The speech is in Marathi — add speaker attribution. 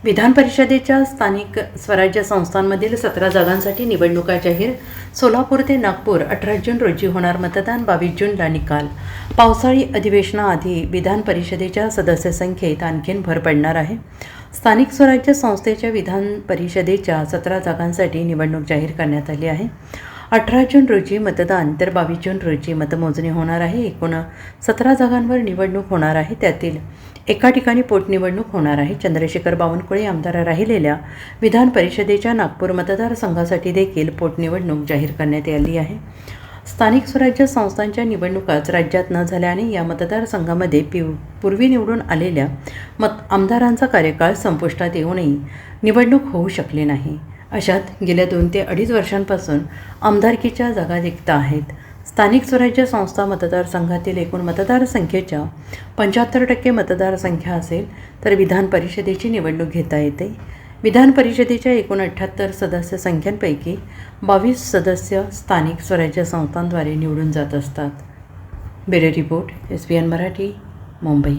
Speaker 1: विधान परिषदेच्या स्थानिक स्वराज्य संस्थांमधील 17 जागांसाठी निवडणुका जाहीर. सोलापूर ते नागपूर 18 जून रोजी होणार मतदान. 22 जूनला निकाल. पावसाळी अधिवेशनाआधी विधान परिषदेच्या सदस्य संख्येत आणखीन भर पडणार आहे. स्थानिक स्वराज्य संस्थेच्या विधान परिषदेच्या 17 जागांसाठी निवडणूक जाहीर करण्यात आली आहे. 18 जून रोजी मतदान तर 22 जून रोजी मतमोजणी होणार आहे. एकूण 17 जागांवर निवडणूक होणार आहे. त्यातील एका ठिकाणी पोटनिवडणूक होणार आहे. चंद्रशेखर बावनकुळे आमदार राहिलेल्या विधान परिषदेच्या नागपूर मतदारसंघासाठी देखील पोटनिवडणूक जाहीर करण्यात आली आहे. स्थानिक स्वराज्य संस्थांच्या निवडणुकाच राज्यात न झाल्याने या मतदारसंघामध्ये पूर्वी निवडून आलेल्या आमदारांचा कार्यकाळ संपुष्टात येऊनही निवडणूक होऊ शकली नाही. अशात गेल्या 2 ते 2.5 वर्षांपासून आमदारकीच्या जागा रिक्त आहेत. स्थानिक स्वराज्य संस्था मतदारसंघातील एकूण मतदारसंख्येच्या 75% मतदारसंख्या असेल तर विधान परिषदेची निवडणूक घेता येते. विधान परिषदेच्या एकूण 78 सदस्य संख्यांपैकी 22 सदस्य स्थानिक स्वराज्य संस्थांद्वारे निवडून जात असतात. Bureau report, SBN Marathi, Mumbai.